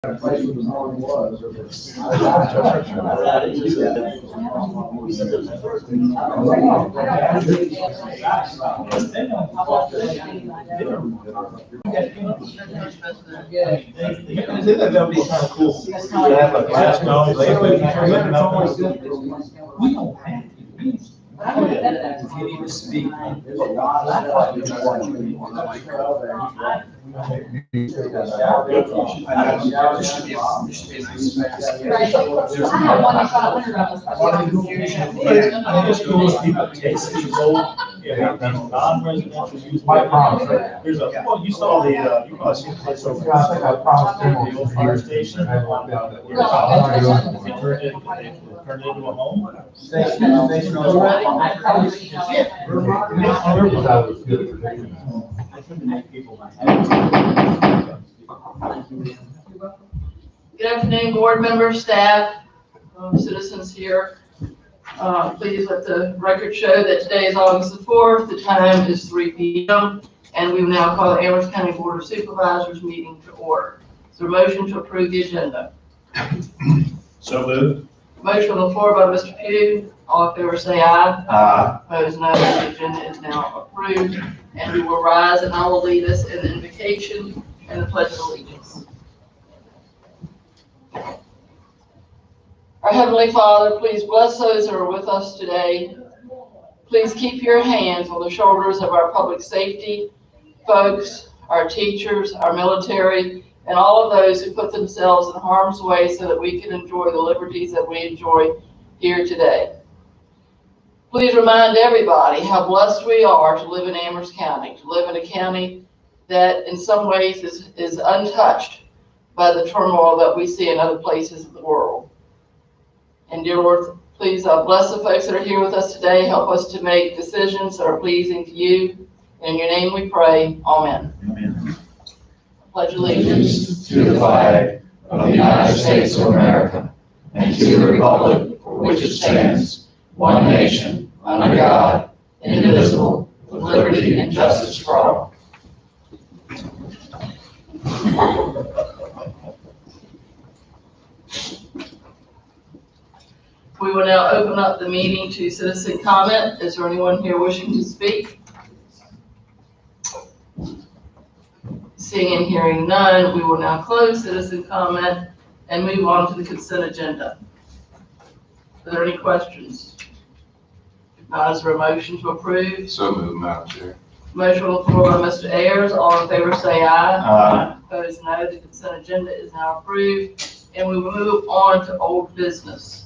Place was all it was. That'd be kind of cool. Have a glass dome. We don't have to. You need to speak. Non-residential use. There's a, well, you saw the, you probably seen the place over there. I think I promised him The old fire station. Turned it into a home. Good afternoon, board members, staff, citizens here. Please let the record show that today is August the 4th. The time is 3 p.m. and we will now call the Amherst County Board of Supervisors meeting to order. Is there a motion to approve the agenda? So moved. Motion on the floor by Mr. Pugh. All in favor say aye. Aye. Opposed, no. The agenda is now approved, and we will rise, and I will lead us in the invocation and the pledge of allegiance. Our Heavenly Father, please bless those who are with us today. Please keep your hands on the shoulders of our public safety folks, our teachers, our military, and all of those who put themselves in harm's way so that we can enjoy the liberties that we enjoy here today. Please remind everybody how blessed we are to live in Amherst County, to live in a county that in some ways is untouched by the turmoil that we see in other places of the world. And dear Lord, please bless the folks that are here with us today. Help us to make decisions that are pleasing to you. In your name we pray. Amen. Amen. Pledge allegiance to the flag of the United States of America and to the republic for which it stands, one nation, under God, indivisible, with liberty and justice for all. We will now open up the meeting to citizen comment. Is there anyone here wishing to speak? Seeing and hearing none, we will now close citizen comment and move on to the consent agenda. Are there any questions? If not, is there a motion to approve? So moved, Madam Chair. Motion on the floor by Mr. Ayers. All in favor say aye. Aye. Opposed, no. The consent agenda is now approved. And we will move on to old business.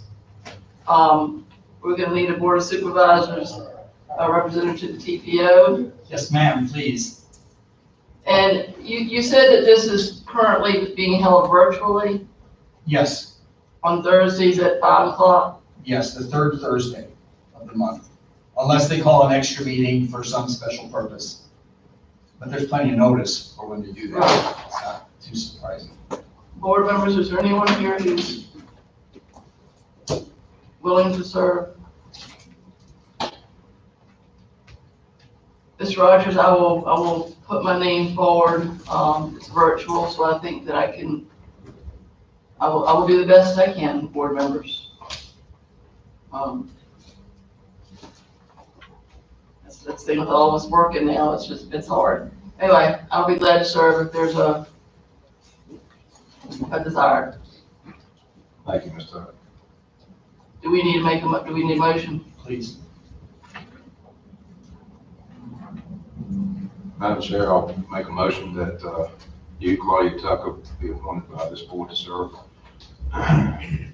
We're going to need a Board of Supervisors representative to the TPO. Yes, ma'am, please. And you said that this is currently being held virtually Yes, on Thursdays at 5 o'clock. yes, the third Thursday of the month, unless they call an extra meeting for some special purpose. But there's plenty of notice for when to do that. It's not too surprising. Board members, is there anyone here who's willing to serve? Ms. Rogers, I will put my name forward. It's virtual, so I think that I will do the best I can, board members. That's the thing with all of us working now, it's hard. Anyway, I'll be glad to serve if there's a desire. Thank you, Mr. Do we need a motion? Please. Madam Chair, I'll make a motion that you, Claudia Tucker, be appointed by this board to serve. All right,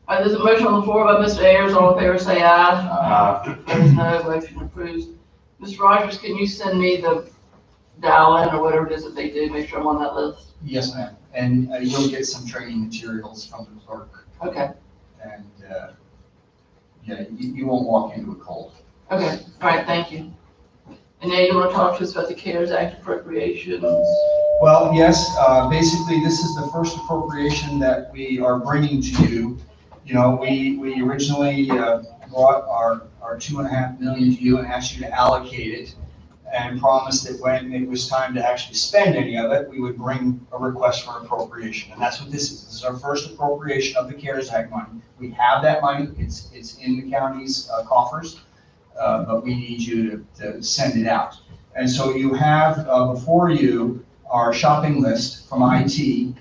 there's a motion on the floor by Mr. Ayers. All in favor say aye. Opposed, no. Motion approved. Mr. Rogers, can you send me the dial-in or whatever it is that they do? Make sure I'm on that list. Yes, ma'am. And you'll get some training materials from the clerk. Okay. And, yeah, you won't walk into a cold. Okay. All right. Thank you. And now you want to talk to us about the CARES Act appropriations? Well, yes, basically, this is the first appropriation that we are bringing to you. You know, we originally brought our $2.5 million to you and asked you to allocate it. and promised that when it was time to actually spend any of it, we would bring a request for appropriation. And that's what this is. This is our first appropriation of the CARES Act money. We have that money. It's in the county's coffers, but we need you to send it out. And so you have before you our shopping list from IT.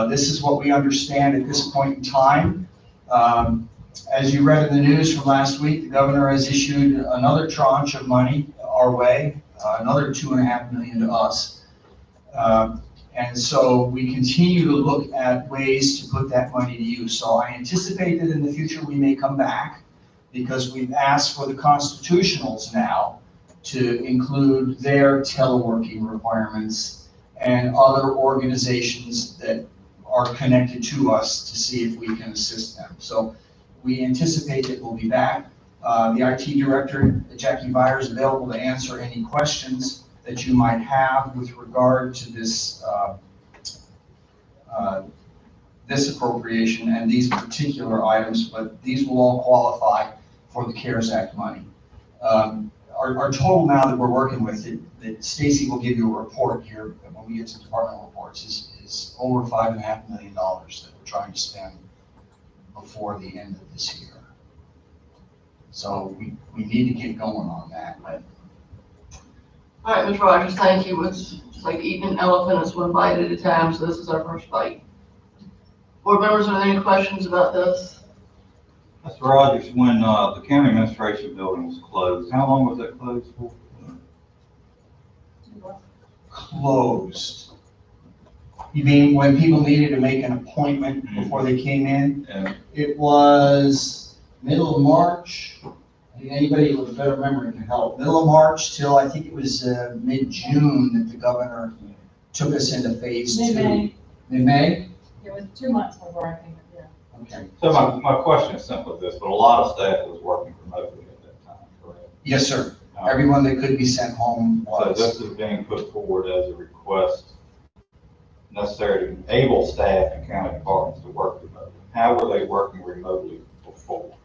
This is what we understand at this point in time. As you read in the news from last week, the governor has issued another tranche of money our way, another $2.5 million to us. And so we continue to look at ways to put that money to use. So I anticipate that in the future we may come back because we've asked for the constitutionals now to include their teleworking requirements and other organizations that are connected to us to see if we can assist them. So we anticipate that we'll be back. The IT director, Jackie Beyer, is available to answer any questions that you might have with regard to this this appropriation and these particular items, but these will all qualify for the CARES Act money. Our total now that we're working with, that Stacy will give you a report here when we get to departmental reports, is over $5.5 million that we're trying to spend before the end of this year. So we need to get going on that. All right, Ms. Rogers, thank you. It's like eating an elephant, it's one bite at a time, so this is our first bite. Board members, are there any questions about this? Mr. Rogers, when the county administration building was closed, how long was that closed for? Closed. You mean when people needed to make an appointment before they came in? Yeah. It was middle of March. I think anybody with a better memory can help. Middle of March till I think it was mid-June that the governor took us into phase 2. Mid-May. Mid-May? It was 2 months before I think, yeah. Okay. So my question is simply this, but a lot of staff was working remotely at that time, correct? Yes, sir. Everyone that could be sent home So was. this is being put forward as a request necessary to enable staff and county departments to work remotely. How were they working remotely before?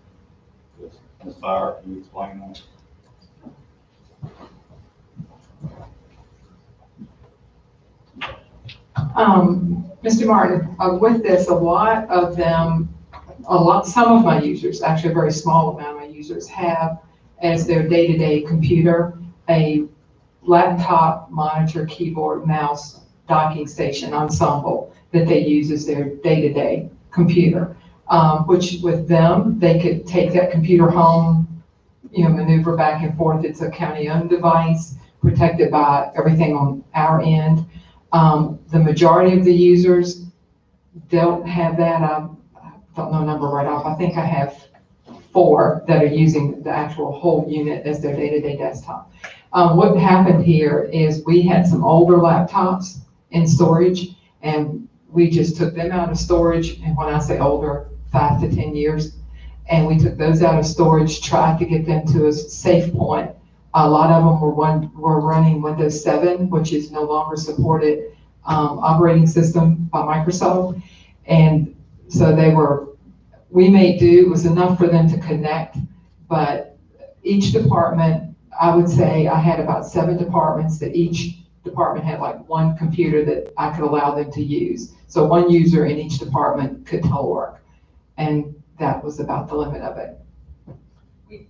Ms. Byer, can you explain that? Mr. Martin, with this, a lot of them, some of my users, actually a very small amount of my users, have as their day-to-day computer a laptop, monitor, keyboard, mouse, docking station ensemble that they use as their day-to-day computer. Which with them, they could take that computer home, maneuver back and forth. It's a county-owned device, protected by everything on our end. The majority of the users don't have that. I don't know a number right off. I think I have 4 that are using the actual whole unit as their day-to-day desktop. What happened here is we had some older laptops in storage, and we just took them out of storage. And when I say older, 5 to 10 years, and we took those out of storage, tried to get them to a safe point. A lot of them were running Windows 7, which is no longer supported operating system by Microsoft. And so we made do. It was enough for them to connect, but each department, I would say I had about 7 departments that each department had like 1 computer that I could allow them to use. So 1 user in each department could telework, and that was about the limit of it.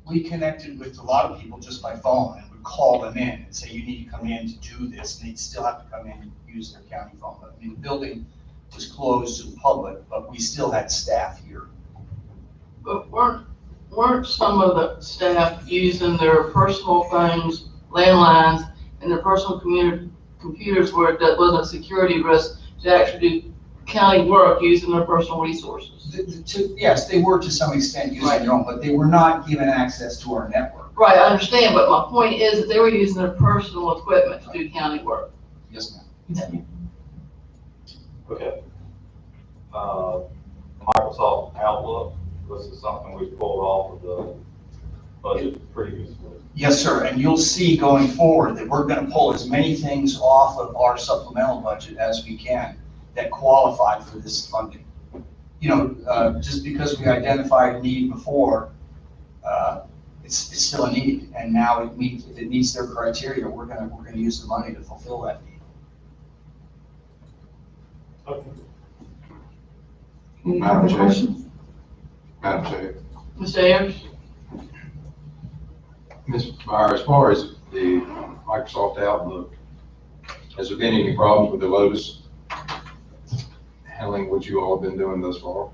We connected with a lot of people just by phone and would call them in and say, you need to come in to do this, and they'd still have to come in and use their county phone. I mean, the building was closed to the public, but we still had staff here. But weren't some of the staff using their personal phones, landlines, and their personal computers where that wasn't a security risk to actually do county work using their personal resources? Yes, they were to some extent using their own, but they were not given access to our network. Right, I understand, but my point is that they were using their personal equipment to do county work. Yes, ma'am. Okay. Microsoft Outlook, this is something we pulled off of the budget previously. Yes, sir, and you'll see going forward that we're going to pull as many things off of our supplemental budget as we can that qualify for this funding. Just because we identified a need before, it's still a need, and now if it meets their criteria, we're gonna use the money to fulfill that need. Any Madam other Chair. questions? Madam Chair. Mr. Ayers? Ms. Meyer, as far as the Microsoft Outlook, has there been any problems with the Lotus handling what you all have been doing thus far?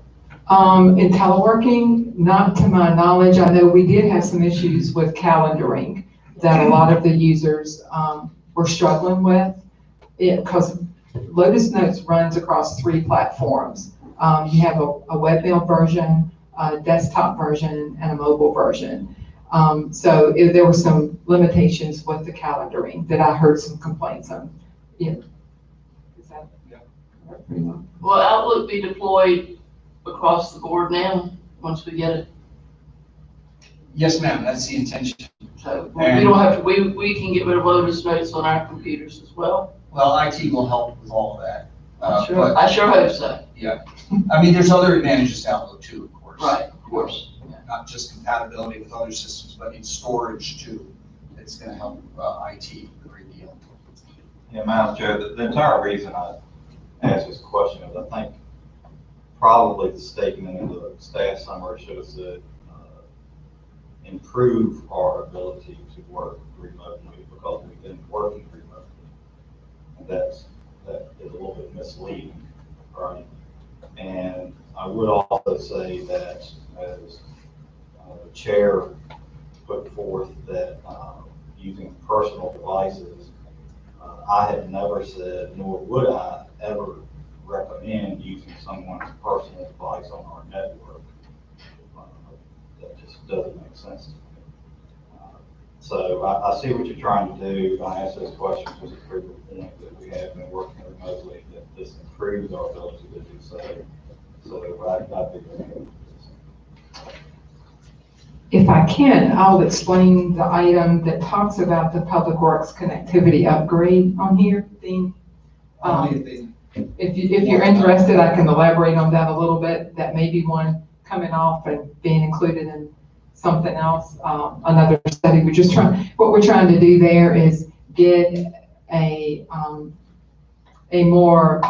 In teleworking, not to my knowledge. I know we did have some issues with calendaring that a lot of the users were struggling with. Because Lotus Notes runs across 3 platforms. You have a webmail version, a desktop version, and a mobile version. So there were some limitations with the calendaring that I heard some complaints on. Yeah. Is that? Yeah. Pretty well? Will Outlook be deployed across the board now, once we get it? Yes, ma'am, that's the intention. So we don't have to, we can get rid of Lotus Notes on our computers as well? Well, IT will help with all of that. But, I sure hope so. yeah, I mean, there's other advantages to Outlook too, of course. Right, of course. Not just compatibility with other systems, but in storage too. It's gonna help IT a great deal. Yeah, Madam Chair, the entire reason I asked this question is I think probably the statement in the staff summary should have said, improve our ability to work remotely, because we've been working remotely. And that is a little bit misleading, right? And I would also say that as the chair put forth that using personal devices, I have never said, nor would I ever recommend using someone's personal device on our network. That just doesn't make sense to me. So I see what you're trying to do. I asked those questions just to prove the point that we have been working remotely, that this improves our ability to do so. So I'd be very. If I can, I'll explain the item that talks about the Public Works connectivity upgrade on here thing. If you're interested, I can elaborate on that a little bit. That may be one coming off and being included in something else, another study. What we're trying to do there is get a more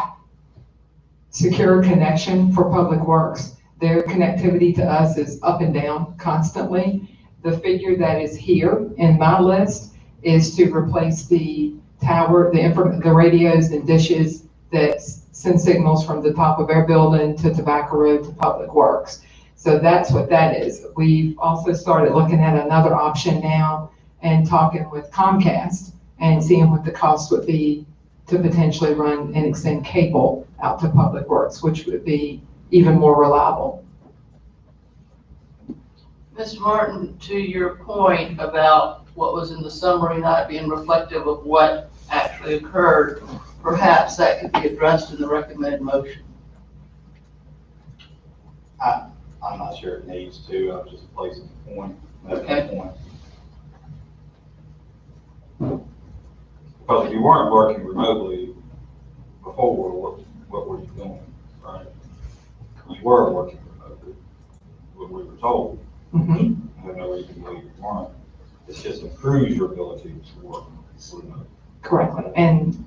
secure connection for Public Works. Their connectivity to us is up and down constantly. The figure that is here in my list is to replace the tower, the radios and dishes that send signals from the top of their building to Tobacco Road to Public Works. So that's what that is. We've also started looking at another option now and talking with Comcast and seeing what the cost would be to potentially run and extend cable out to Public Works, which would be even more reliable. Mr. Martin, to your point about what was in the summary not being reflective of what actually occurred, perhaps that could be addressed in the recommended motion. I'm not sure it needs to. I'm just placing a point. Okay. Point. Because if you weren't working remotely before, what were you doing, right? You were working remotely, what we were told. Mm-hmm. There's no reason why you weren't. It just improves your ability to work remotely. Correctly, and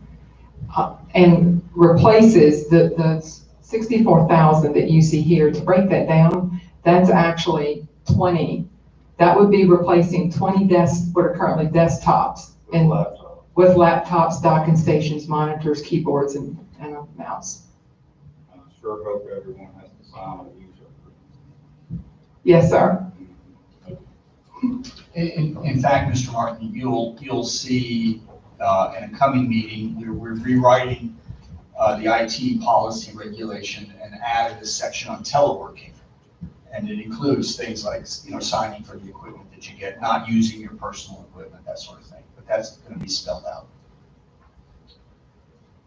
replaces the 64,000 that you see here. To break that down, that's actually 20. That would be replacing 20 desks, what are currently desktops, and with laptops, docking stations, monitors, keyboards, and a mouse. I sure hope everyone has to sign a user agreement. Yes, sir. In fact, Mr. Martin, you'll see in a coming meeting, we're rewriting the IT policy regulation and added a section on teleworking. And it includes things like, signing for the equipment that you get, not using your personal equipment, that sort of thing. But that's going to be spelled out.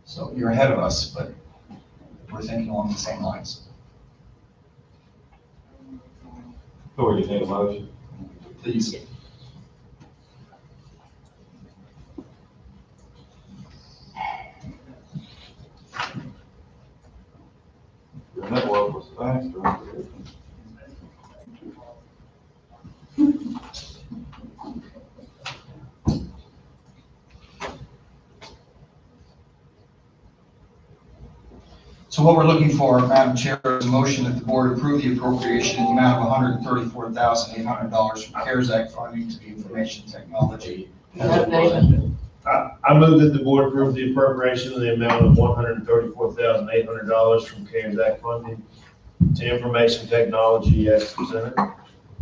So you're ahead of us, but we're thinking along the same lines. So you need a motion? Please. Your network was fast, or what we're looking for, Madam Chair, is a motion that the board approve the appropriation in the amount of $134,800 from CARES Act funding to the information technology. Yeah, David. I move that the board approve the appropriation in the amount of $134,800 from CARES Act funding to information technology as presented.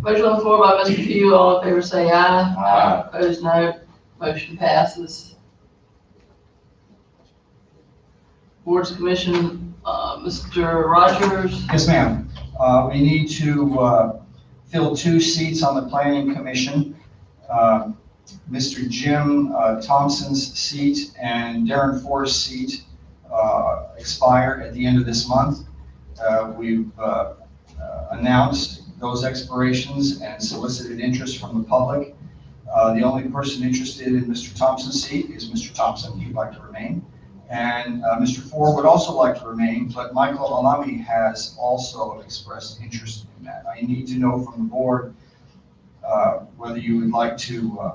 Motion on the floor by Mr. Pugh, all in favor say aye. Aye. Opposed, no. Motion passes. Boards Commission, Mr. Rogers. Yes, ma'am. We need to fill 2 seats on the Planning Commission. Mr. Jim Thompson's seat and Darren Forrest's seat expire at the end of this month. We've announced those expirations and solicited interest from the public. The only person interested in Mr. Thompson's seat is Mr. Thompson. He'd like to remain. And Mr. Ford would also like to remain, but Michael Alami has also expressed interest in that. I need to know from the board whether you would like to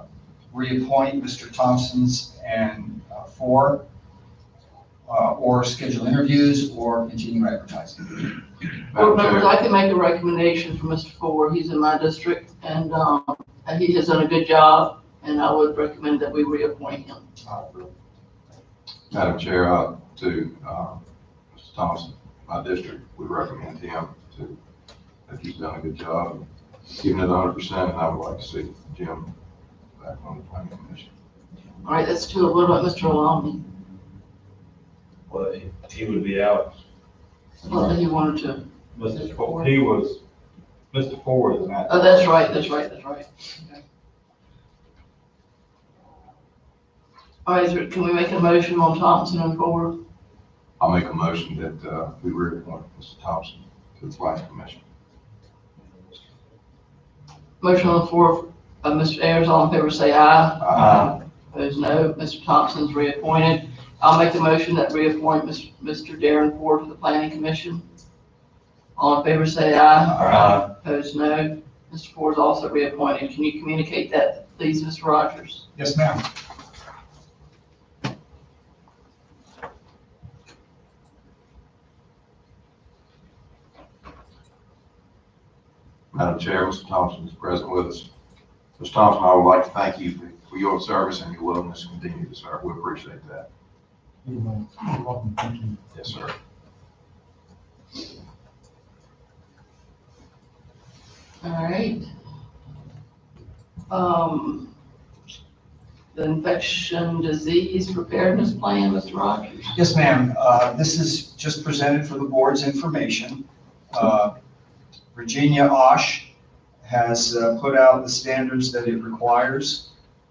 reappoint Mr. Thompson's and Ford, or schedule interviews, or continue advertising. Board members, I can make a recommendation for Mr. Ford. He's in my district, and he has done a good job, and I would recommend that we reappoint him. Madam Chair, to Mr. Thompson, my district, we recommend him to, that he's done a good job, giving it 100%, and I would like to see Jim back on the Planning Commission. All right, that's 2. What about Mr. Alami? Well, he would be out. Well, he wanted to. Mr. Ford is not. Oh, that's right, that's right, that's right. Okay. All right, can we make a motion on Thompson and Ford? I'll make a motion that we reappoint Mr. Thompson to the Planning Commission. Motion on the floor by Mr. Ayers, all in favor say aye. Aye. Opposed, no. Mr. Thompson's reappointed. I'll make the motion that reappoint Mr. Darren Ford to the Planning Commission. All in favor say aye. Aye. Opposed, no. Mr. Ford's also reappointed. Can you communicate that, please, Mr. Rogers? Yes, ma'am. Madam Chair, Mr. Thompson is present with us. Mr. Thompson, I would like to thank you for your service and your willingness to continue to serve. We appreciate that. You're welcome. Thank you. Yes, sir. All right. The infection disease preparedness plan, Mr. Rogers. Yes, ma'am. This is just presented for the board's information. Virginia OSH has put out the standards that it requires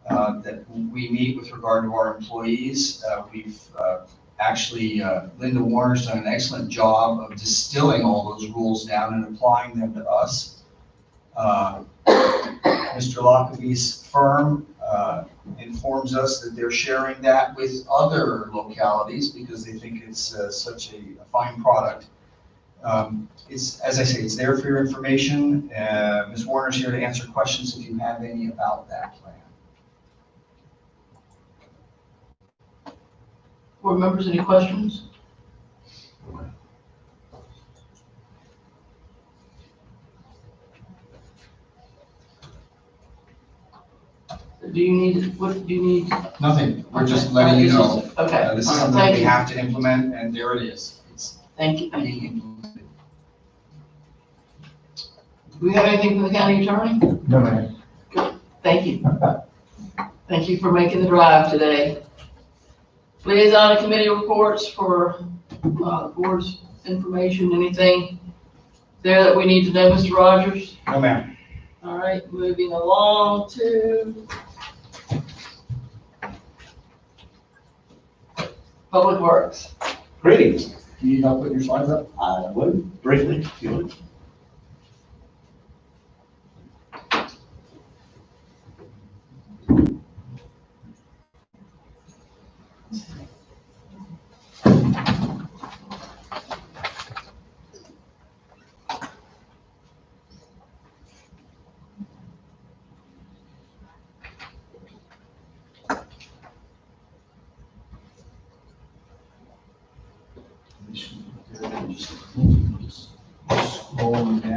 that we meet with regard to our employees. We've actually, Linda Warner's done an excellent job of distilling all those rules down and applying them to us. Mr. Lockaby's firm informs us that they're sharing that with other localities because they think it's such a fine product. It's, as I say, it's there for your information. Ms. Warner's here to answer questions if you have any about that plan. Board members, any questions? Do you need, what do you need? Nothing, we're just letting you know. Okay. This is All right, something thank we you. have to implement, and there it is. It's Thank you. being implemented. Do we have anything from the county attorney? No, ma'am. Thank you. Thank you for making the drive today. Liaison and committee reports for board's information, anything there that we need to know, Mr. Rogers? No, ma'am. All right, moving along to Public Works. Greetings. Can you help put your slides up? I would briefly, if you would.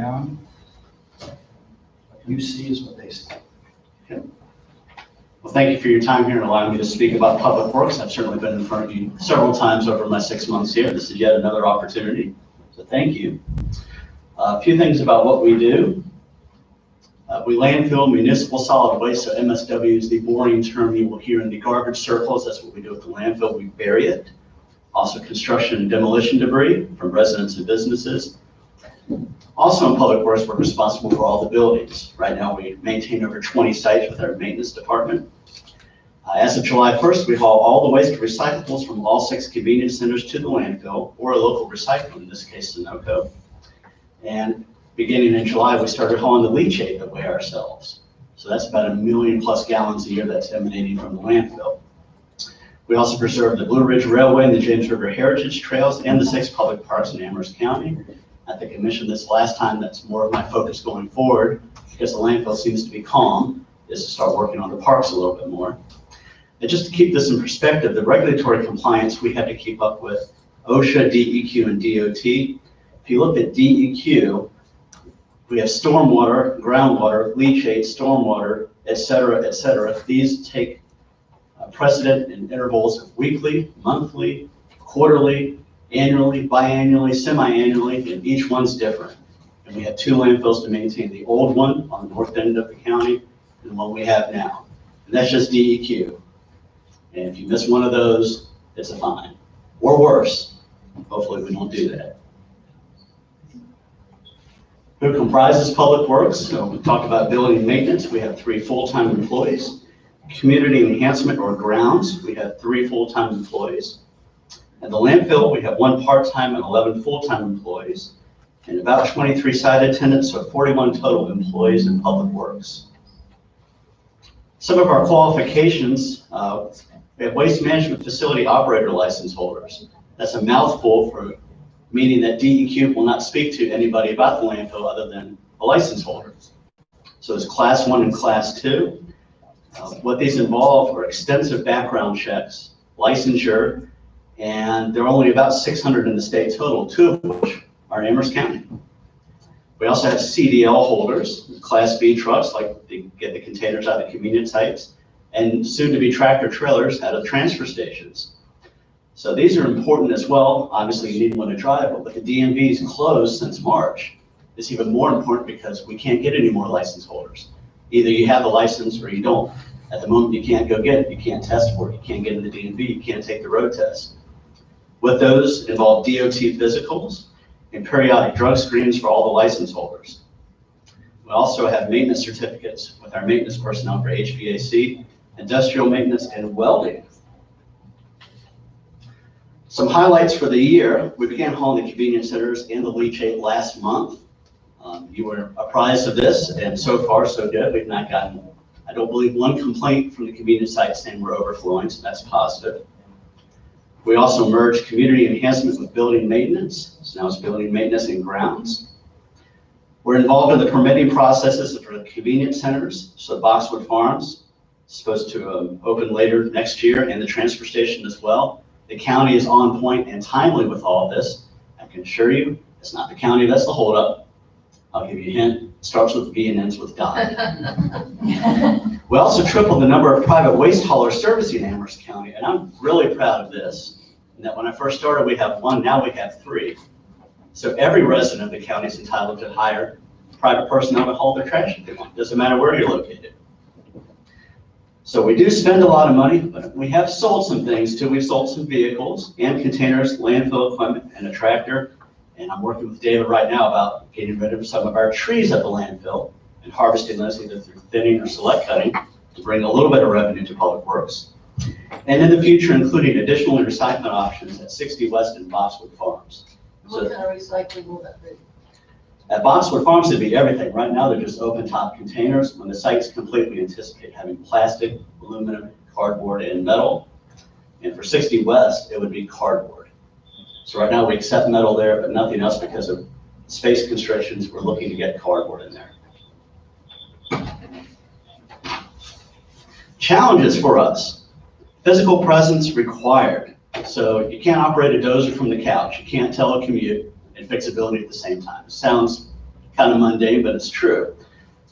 down. What you see is what they see. Well, thank you for your time here and allowing me to speak about Public Works. I've certainly been in front of you several times over my 6 months here. This is yet another opportunity, so thank you. A few things about what we do. We landfill municipal solid waste, so MSW is the boring term you will hear in the garbage circles. That's what we do at the landfill. We bury it. Also construction and demolition debris from residents and businesses. Also in Public Works, we're responsible for all the buildings. Right now, we maintain over 20 sites with our maintenance department. As of July 1st, we haul all the waste recyclables from all 6 convenience centers to the landfill or a local recycler, in this case, Sunoco. And beginning in July, we started hauling the leachate away ourselves. So that's about 1 million+ gallons a year that's emanating from the landfill. We also preserve the Blue Ridge Railway and the James River Heritage Trails and the 6 public parks in Amherst County. I think I mentioned this last time, that's more of my focus going forward, because the landfill seems to be calm, is to start working on the parks a little bit more. And just to keep this in perspective, the regulatory compliance we have to keep up with OSHA, DEQ, and DOT. If you look at DEQ, we have stormwater, groundwater, leachate, stormwater, et cetera, et cetera. These take precedent in intervals of weekly, monthly, quarterly, annually, biannually, semi-annually, and each one's different. And we have 2 landfills to maintain, the old one on the north end of the county and the one we have now. And that's just DEQ. And if you miss one of those, it's a fine. Or worse. Hopefully we don't do that. Who comprises Public Works? So we talked about building and maintenance. We have 3 full-time employees. Community enhancement or grounds, we have 3 full-time employees. At the landfill, we have 1 part-time and 11 full-time employees, and about 23 site attendants, so 41 total employees in Public Works. Some of our qualifications, we have waste management facility operator license holders. That's a mouthful for meaning that DEQ will not speak to anybody about the landfill other than a license holder. So it's Class 1 and Class 2. What these involve are extensive background checks, licensure, and there are only about 600 in the state total, 2 of which are in Amherst County. We also have CDL holders, Class B trucks, like they get the containers out of convenience sites, and soon to be tractor trailers out of transfer stations. So these are important as well. Obviously, you need one to drive, but with the DMVs closed since March, it's even more important because we can't get any more license holders. Either you have the license or you don't. At the moment, you can't go get it. You can't test for it. You can't get in the DMV. You can't take the road test. With those involve DOT physicals and periodic drug screens for all the license holders. We also have maintenance certificates with our maintenance personnel for HVAC, industrial maintenance, and welding. Some highlights for the year. We began hauling the convenience centers and the leachate last month. You were apprised of this, and so far so good. We've not gotten, I don't believe, 1 complaint from the convenience site saying we're overflowing, so that's positive. We also merged community enhancement with building maintenance, so now it's building maintenance and grounds. We're involved in the permitting processes for the convenience centers, so Boxwood Farms is supposed to open later next year, and the transfer station as well. The county is on point and timely with all of this. I can assure you, it's not the county that's the holdup. I'll give you a hint. It starts with B and ends with dot. We also tripled the number of private waste haulers servicing Amherst County, and I'm really proud of this. And that when I first started, we have 1, now we have 3. So every resident of the county is entitled to hire private personnel to haul their trash if they want. Doesn't matter where you're located. So we do spend a lot of money, but we have sold some things too. We've sold some vehicles and containers, landfill equipment, and a tractor. And I'm working with David right now about getting rid of some of our trees at the landfill and harvesting those either through thinning or select cutting to bring a little bit of revenue to Public Works. And in the future, including additional recycling options at 60 West and Boxwood Farms. What kind of recycling will that be? At Boxwood Farms, it'd be everything. Right now, they're just open top containers. When the site's complete, we anticipate having plastic, aluminum, cardboard, and metal. And for 60 West, it would be cardboard. So right now we accept metal there, but nothing else because of space constrictions. We're looking to get cardboard in there. Challenges for us. Physical presence required. So you can't operate a dozer from the couch. You can't telecommute and fix a building at the same time. It sounds kind of mundane, but it's true.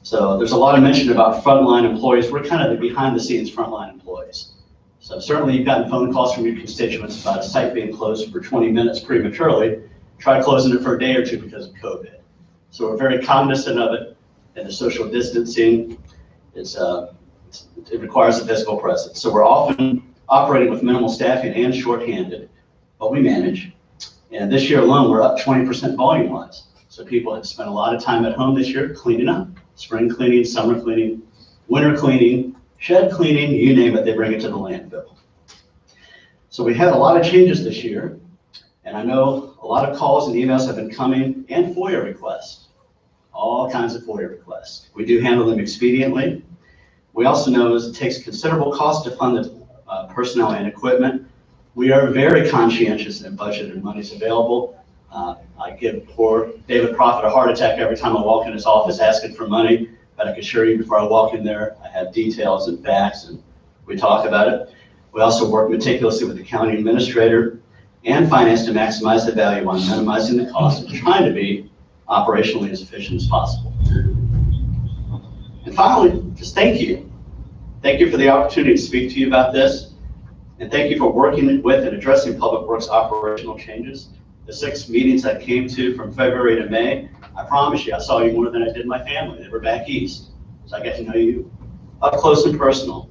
So there's a lot of mention about frontline employees. We're kind of the behind the scenes frontline employees. So certainly you've gotten phone calls from your constituents about a site being closed for 20 minutes prematurely. Try closing it for a day or two because of COVID. So we're very cognizant of it, and the social distancing it requires a physical presence. So we're often operating with minimal staffing and shorthanded, but we manage. And this year alone, we're up 20% volume-wise. So people have spent a lot of time at home this year cleaning up. Spring cleaning, summer cleaning, winter cleaning, shed cleaning, you name it, they bring it to the landfill. So we had a lot of changes this year, and I know a lot of calls and emails have been coming, and FOIA requests, all kinds of FOIA requests. We do handle them expediently. We also know it takes considerable cost to fund the personnel and equipment. We are very conscientious and budgeted money's available. I give poor David Prophet a heart attack every time I walk in his office asking for money, but I can assure you before I walk in there, I have details and facts, and we talk about it. We also work meticulously with the county administrator and finance to maximize the value on minimizing the cost and trying to be operationally as efficient as possible. And finally, just thank you. Thank you for the opportunity to speak to you about this, and thank you for working with and addressing Public Works operational changes. The 6 meetings I came to from February to May, I promise you, I saw you more than I did my family. They were back east, so I got to know you up close and personal.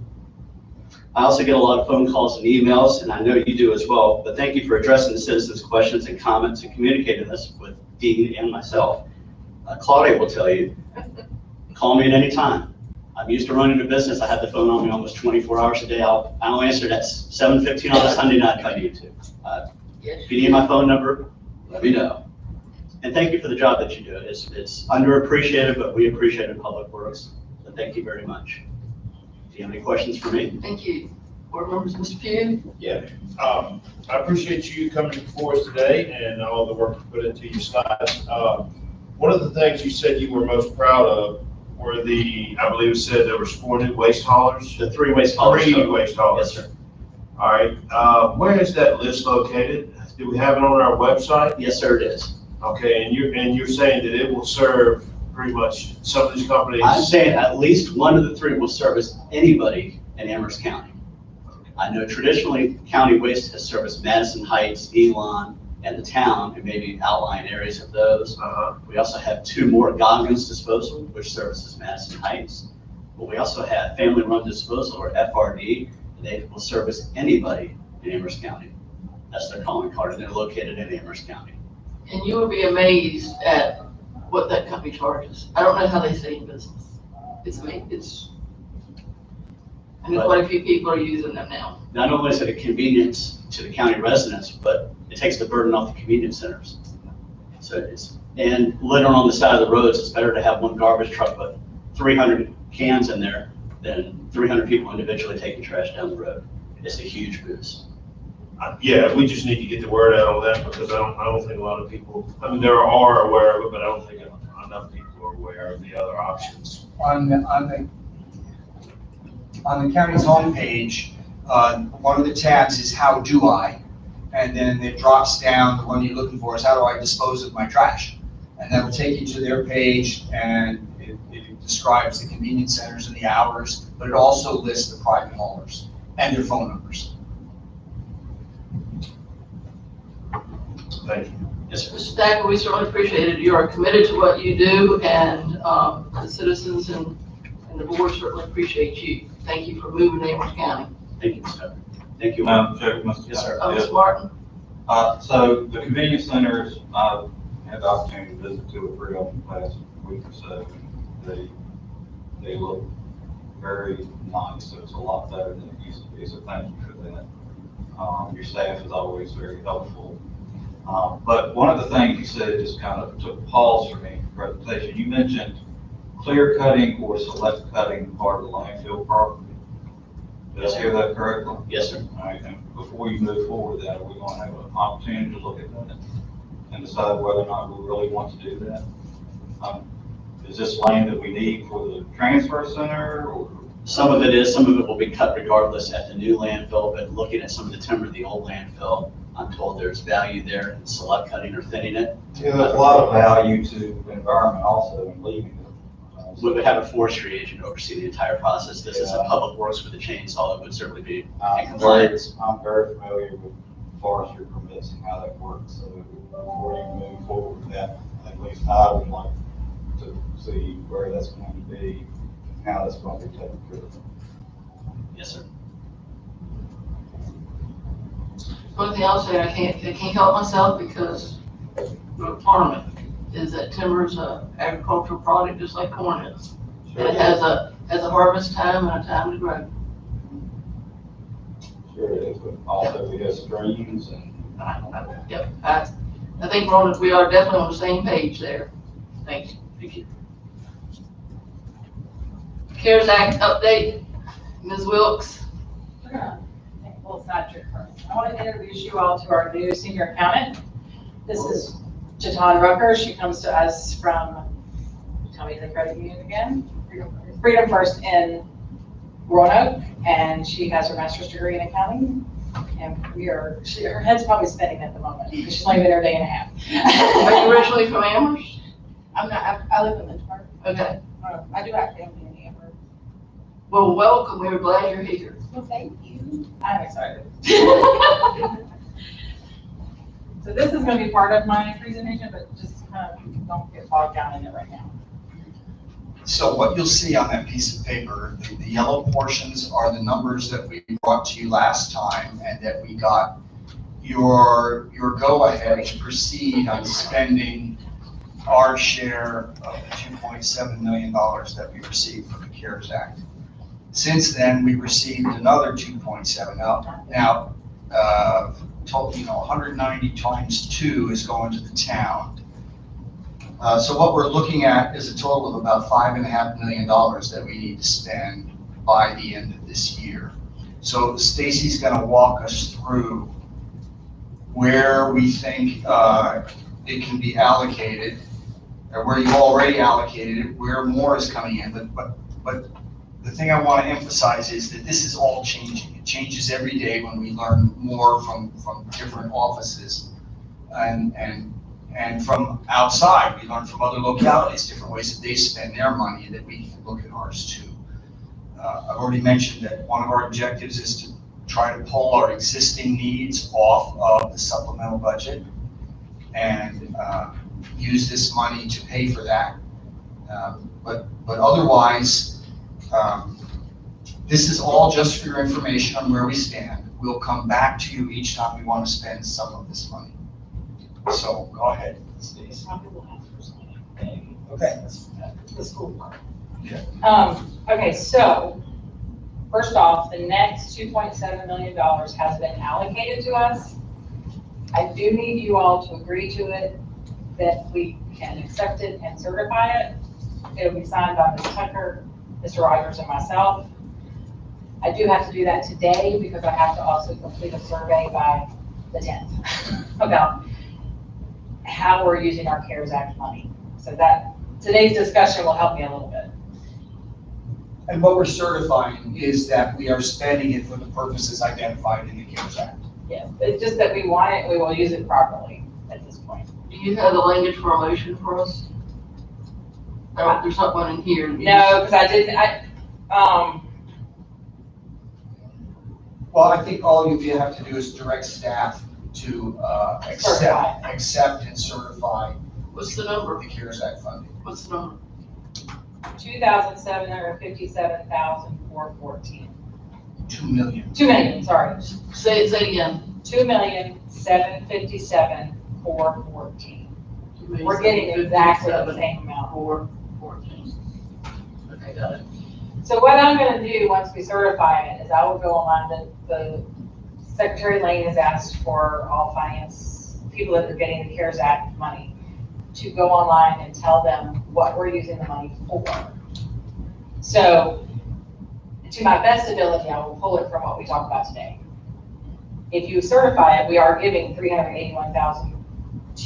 I also get a lot of phone calls and emails, and I know you do as well, but thank you for addressing the citizens' questions and comments and communicating this with Dean and myself. Claudia will tell you, call me at any time. I'm used to running a business. I have the phone on me almost 24 hours a day. I'll answer at 7:15 on a Sunday night if I need to. If you need my phone number, let me know. And thank you for the job that you do. It's underappreciated, but we appreciate it in Public Works. So thank you very much. Do you have any questions for me? Thank you. Board members, Mr. Pugh? Yeah, I appreciate you coming before us today and all the work you put into your slides. One of the things you said you were most proud of were I believe it said there were 4 new waste haulers? The 3 waste haulers. 3 waste haulers. Yes, sir. All right, where is that list located? Do we have it on our website? Yes, sir, it is. Okay, and you're saying that it will serve pretty much some of these companies? I'm saying at least one of the 3 will service anybody in Amherst County. I know traditionally County Waste has serviced Madison Heights, Elon, and the town, and maybe outlying areas of those. We also have 2 more Goggins Disposal, which services Madison Heights. But we also have Family Run Disposal, or FRD, and they will service anybody in Amherst County. That's their calling card, and they're located in Amherst County. And you will be amazed at what that company charges. I don't know how they stay in business. I know quite a few people are using them now. Not only is it a convenience to the county residents, but it takes the burden off the convenience centers. So and litter on the side of the roads, it's better to have one garbage truck with 300 cans in there than 300 people individually taking trash down the road. It's a huge boost. Yeah, we just need to get the word out on that because I don't think a lot of people, I mean, there are aware of it, but I don't think enough people are aware of the other options. On the county's homepage, one of the tabs is how do I? And then it drops down, the one you're looking for is how do I dispose of my trash? And that'll take you to their page, and it describes the convenience centers and the hours, but it also lists the private haulers and their phone numbers. Thank you. Yes, Mr. Stacker, we certainly appreciate it. You are committed to what you do, and the citizens and the board certainly appreciate you. Thank you for moving to Amherst County. Thank you, Mr. Tucker. Thank you. Chair, Mr. Yes, sir. Ms. Martin? So the convenience centers, I've had the opportunity to visit 2 or 3 of them the past week or so. They look very nice, so it's a lot better than it used to be, so thank you for that. Your staff is always very helpful. But one of the things you said just kind of took a pause for me in the presentation. You mentioned clear cutting or select cutting part of the landfill property. Did I hear that correctly? Yes, sir. All right, and before you move forward with that, are we going to have an opportunity to look at that and decide whether or not we really want to do that? Is this land that we need for the transfer center, or? Some of it is, some of it will be cut regardless at the new landfill, but looking at some of the timber of the old landfill, I'm told there's value there in select cutting or thinning it. Yeah, there's a lot of value to the environment also in leaving it. We would have a forestry agent oversee the entire process. This is a Yeah. public works with a chainsaw that would certainly be in I'm very compliance. familiar with forestry permits and how that works, so before you move forward with that, at least I would like to see where that's going to be, and how that's going to be taken care of. Yes, sir. One thing I'll say, I can't help myself because the farming is that timber is a agricultural product just like corn is. And it has a harvest time and a time to grow. Sure it is, but also we have streams and. Yep, I think we are definitely on the same page there. Thank you. CARES Act update, Ms. Wilkes. We're gonna take a little side trip first. I want to introduce you all to our new senior accountant. This is Jatan Rucker. She comes to us from, tell me the credit union again, Freedom First in Roanoke, and she has her master's degree in accounting. And her head's probably spinning at the moment because she's only been there a day and a half. Are you originally from Amherst? I'm not, I live in Lynchburg. Okay. I do have family in Amherst. Well, welcome. We're glad you're here. Well, thank you. I'm excited. So this is going to be part of my presentation, but just kind of don't get bogged down in it right now. So what you'll see on that piece of paper, the yellow portions are the numbers that we brought to you last time and that we got your go-ahead to proceed on spending our share of the $2.7 million that we received from the CARES Act. Since then, we received another 2.7. Now, 190 times 2 is going to the town. So what we're looking at is a total of about $5.5 million that we need to spend by the end of this year. So Stacy's going to walk us through where we think it can be allocated, or where you've already allocated it, where more is coming in. But the thing I want to emphasize is that this is all changing. It changes every day when we learn more from different offices and from outside. We learn from other localities, different ways that they spend their money, and that we can look at ours too. I've already mentioned that one of our objectives is to try to pull our existing needs off of the supplemental budget and use this money to pay for that. But otherwise, this is all just for your information on where we stand. We'll come back to you each time we want to spend some of this money. So go ahead, Stacey. Okay. The school part. Okay. Okay, so first off, the next $2.7 million has been allocated to us. I do need you all to agree to it, that we can accept it and certify it. It'll be signed by Ms. Tucker, Mr. Rogers, and myself. I do have to do that today because I have to also complete a survey by the 10th about how we're using our CARES Act money. So that today's discussion will help me a little bit. And what we're certifying is that we are spending it for the purposes identified in the CARES Act. Yes, it's just that we want it, we will use it properly at this point. Do you have the language for a motion for us? There's not one in here. No, because I didn't, Well, I think all you have to do is direct staff to accept and certify What's the number? the CARES Act funding. What's the number? 2,757,414. 2 million. 2 million, sorry. Say it again. 2,757,414. We're getting exactly the same amount. 414. Okay, got it. So what I'm gonna do once we certify it is I will go online, the Secretary Lane has asked for all finance people that are getting the CARES Act money to go online and tell them what we're using the money for. So to my best ability, I will pull it from what we talked about today. If you certify it, we are giving $381,000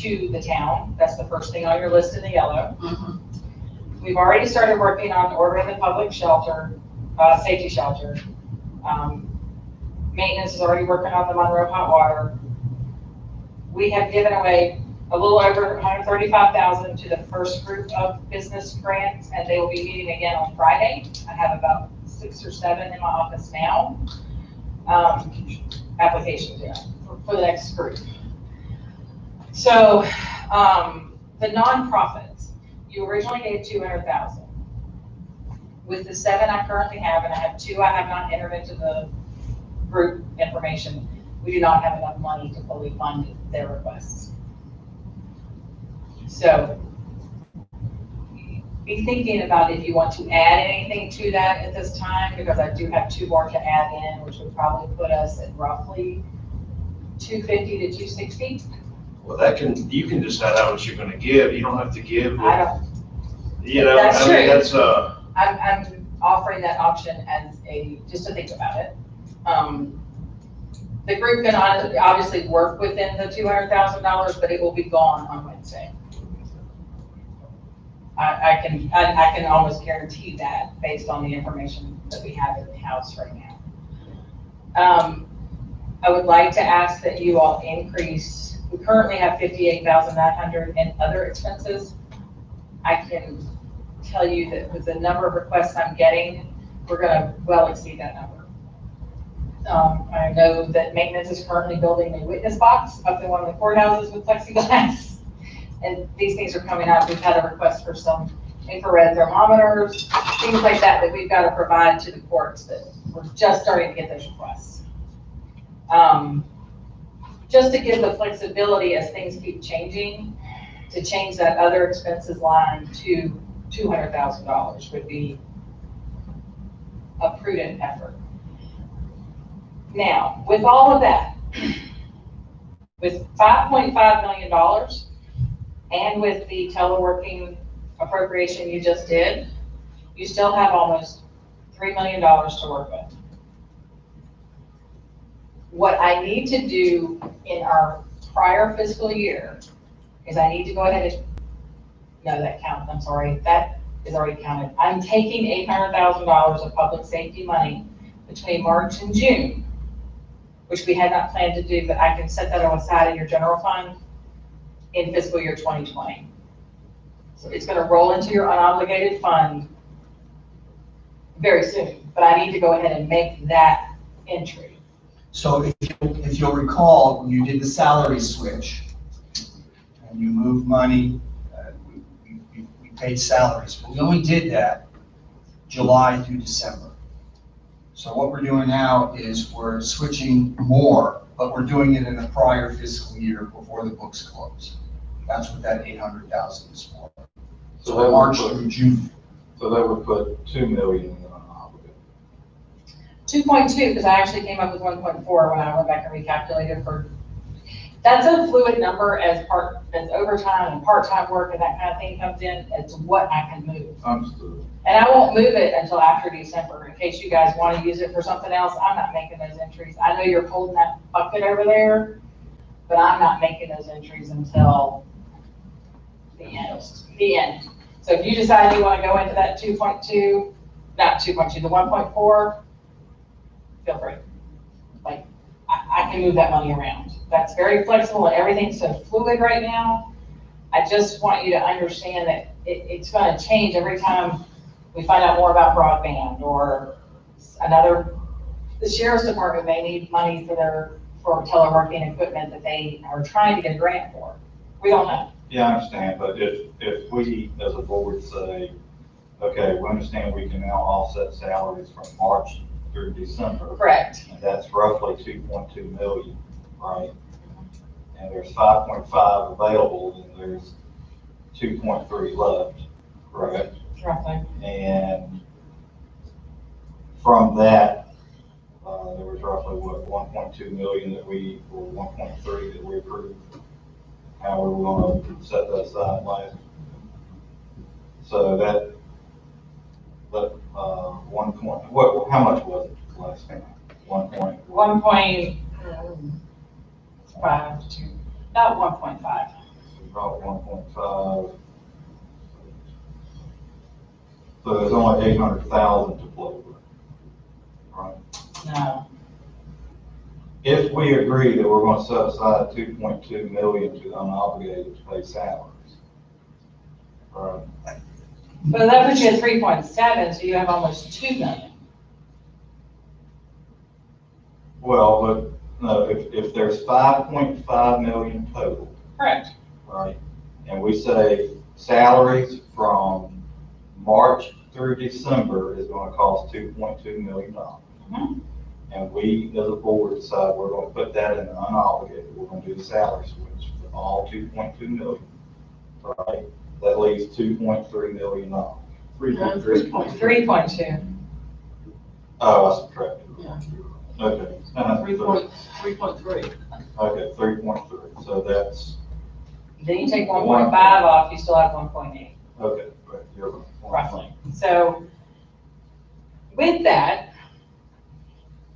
to the town. That's the first thing on your list in the yellow. Mm-hmm. We've already started working on ordering the public shelter, safety shelter. Maintenance is already working on the Monroe hot water. We have given away a little over 135,000 to the first group of business grants, and they will be meeting again on Friday. I have about 6 or 7 in my office now. Applications, yeah, for the next group. So, the nonprofits, you originally gave 200,000. With the 7 I currently have, and I have 2 I have not entered into the group information, we do not have enough money to fully fund their requests. So, be thinking about if you want to add anything to that at this time, because I do have 2 more to add in, which would probably put us at roughly 250 to 260. Well, you can decide how much you're gonna give. You don't have to give. I don't, You know, That's I mean, true. that's, I'm offering that option as just to think about it. The group can obviously work within the $200,000, but it will be gone on Wednesday. I can almost guarantee that based on the information that we have in the house right now. I would like to ask that you all increase, we currently have 58,900 in other expenses. I can tell you that with the number of requests I'm getting, we're gonna well exceed that number. I know that maintenance is currently building a witness box up in one of the courthouses with plexiglass. And these things are coming out. We've had a request for some infrared thermometers, things like that, that we've got to provide to the courts, that we're just starting to get those requests. Just to give the flexibility as things keep changing, to change that other expenses line to $200,000 would be a prudent effort. Now, with all of that, with $5.5 million, and with the teleworking appropriation you just did, you still have almost $3 million to work with. What I need to do in our prior fiscal year is I need to go ahead and, no, that counts, I'm sorry, that is already counted. I'm taking $800,000 of public safety money between March and June, which we had not planned to do, but I can set that aside in your general fund in fiscal year 2020. So it's going to roll into your unobligated fund very soon, but I need to go ahead and make that entry. So if you'll recall, when you did the salary switch, and you moved money, we paid salaries, but we only did that July through December. So what we're doing now is we're switching more, but we're doing it in the prior fiscal year before the books close. That's what that 800,000 is for. So March through June. So that would put 2 million in unobligated. 2.2, because I actually came up with 1.4 when I went back and recalculated for, that's a fluid number as overtime and part-time work and that kind of thing comes in. It's what I can move. Understood. And I won't move it until after December, in case you guys want to use it for something else. I'm not making those entries. I know you're holding that bucket over there, but I'm not making those entries until the end. So if you decide you want to go into that 2.2, not 2.2, the 1.4, feel free. Like, I can move that money around. That's very flexible and everything's so fluid right now. I just want you to understand that it's going to change every time we find out more about broadband or the sheriff's department may need money for teleworking equipment that they are trying to get a grant for. We don't know. Yeah, I understand, but if we, as a board, say, okay, we understand we can now offset salaries from March through December. Correct. And that's roughly 2.2 million, right? And there's 5.5 available, and there's 2.3 left, correct? Roughly. And from that, there was roughly, what, 1.2 million or 1.3 that we approved. However, we want to set that aside last. So that 1 point, how much was it last time? 1.5, About 1.5. about 1.5. So there's only 800,000 to play with, right? No. if we agree that we're gonna set aside 2.2 million to the unobligated to pay salaries, right? But that puts you at 3.7, so you have almost 2 million. Well, but, no, if there's 5.5 million total, Correct. right? And we say salaries from March through December is gonna cost $2.2 million. Mhm. And we, as a board, decide we're gonna put that in the unobligated, we're gonna do the salary switch for all 2.2 million, right? That leaves $2.3 million. 3.3. 3.2. Oh, I subtracted. Yeah. Okay. 3.3. Okay, 3.3, so that's, Then you take 1.5 off, you still have 1.8, okay, right, you're right. roughly. So with that,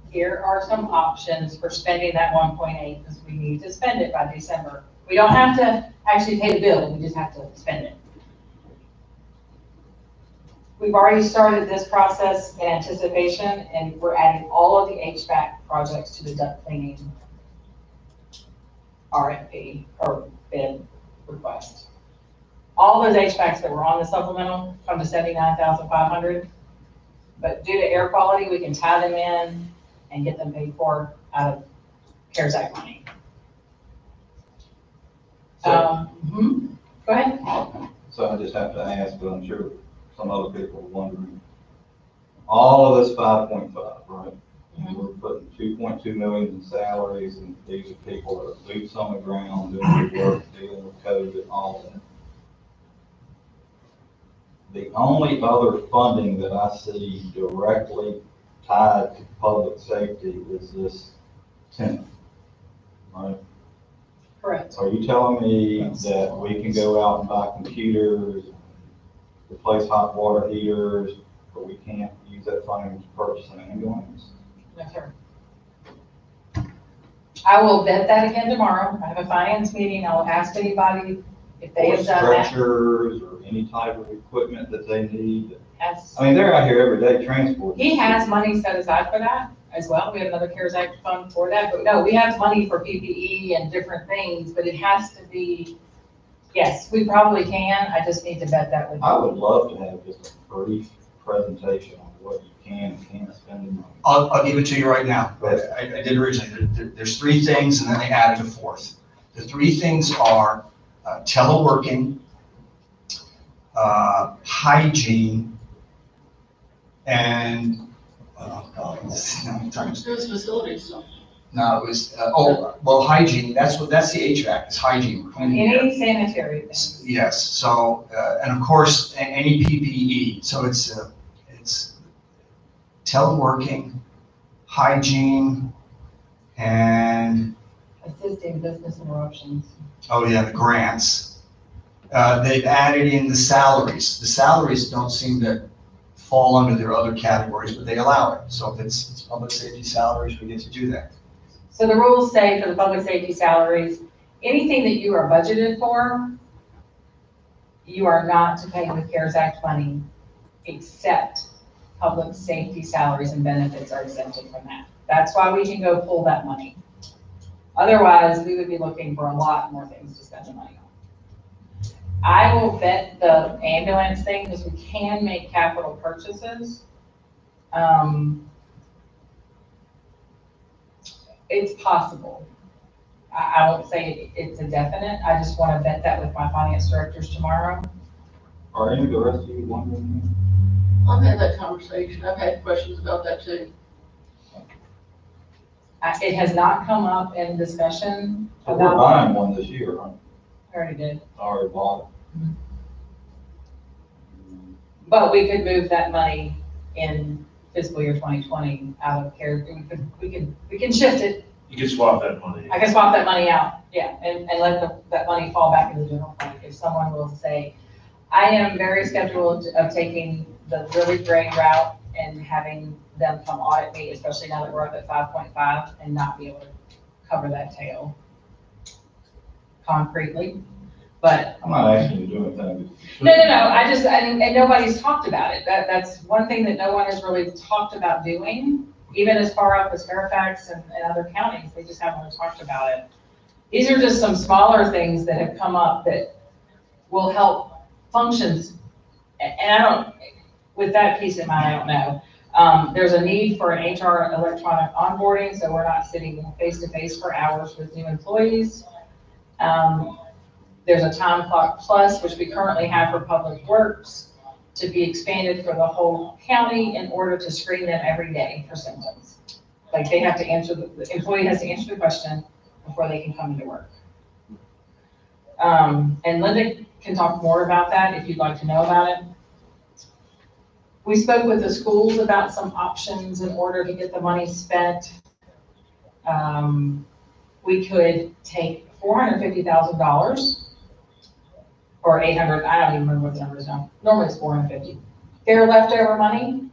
here are some options for spending that 1.8, because we need to spend it by December. We don't have to actually pay the bill, we just have to spend it. We've already started this process in anticipation, and we're adding all of the HVAC projects to the duct cleaning RFP or bid request. All those HVACs that were on the supplemental come to 79,500, but due to air quality, we can tie them in and get them paid for out of CARES Act money. Go ahead. So I just have to ask, but I'm sure some other people are wondering. All of this 5.5, right? And we're putting 2.2 million in salaries, and these are people that are boots on the ground, doing the work, dealing with COVID, all that. The only other funding that I see directly tied to public safety is this 10th, right? Correct. Are you telling me that we can go out and buy computers, replace hot water heaters, but we can't use that funding to purchase an ambulance? No, sir. I will vet that again tomorrow. I have a finance meeting. I'll ask anybody if they Or have done that. stretchers, or any type of equipment that they need? Yes. I mean, they're out here every day transporting. He has money set aside for that as well. We have another CARES Act fund for that, but no, we have money for PPE and different things, but it has to be, yes, we probably can. I just need to vet that with you. I would love to have just a brief presentation on what you can and can't spend the money. I'll give it to you right now. I did originally. There's three things, and then they added a fourth. The three things are teleworking, hygiene, and, oh, God, now I'm trying to. There's facilities, so. No, it was, hygiene, that's the HVAC, it's hygiene. We're cleaning the air. Any sanitary things. Yes, so, and of course, any PPE, so it's teleworking, hygiene, and, Assisting business interruptions. oh yeah, the grants. They've added in the salaries. The salaries don't seem to fall under their other categories, but they allow it. So if it's public safety salaries, we get to do that. So the rules say for the public safety salaries, anything that you are budgeted for, you are not to pay with CARES Act money, except public safety salaries and benefits are exempted from that. That's why we can go pull that money. Otherwise, we would be looking for a lot more things to spend the money on. I will vet the ambulance thing because we can make capital purchases. It's possible. I won't say it's a definite. I just want to vet that with my finance directors tomorrow. Are any of the rest of you wondering? I've had that conversation. I've had questions about that too. It has not come up in discussion So we're about, buying one this year, right? I already did. Already bought But we could move that money in fiscal year 2020 out of care. We can shift it. You can swap that money. I can swap that money out, yeah, and let that money fall back in the general fund. If someone will say, I am very skeptical of taking the really gray route and having them come audit me, especially now that we're up at 5.5 and not be able to cover that tail concretely, but. I'm not asking you to do anything. No, I just, and nobody's talked about it. That's one thing that no one has really talked about doing. even as far up as Fairfax and other counties, they just haven't really talked about it. These are just some smaller things that have come up that will help functions. And I don't, with that piece in mind, I don't know. There's a need for an HR electronic onboarding, so we're not sitting face-to-face for hours with new employees. There's a time clock plus, which we currently have for public works, to be expanded for the whole county in order to screen them every day for symptoms. Like they have to answer, the employee has to answer the question before they can come into work. And Linda can talk more about that if you'd like to know about it. We spoke with the schools about some options in order to get the money spent. We could take $450,000 or 800, I don't even remember what the number is now. Normally it's 450. Their leftover money,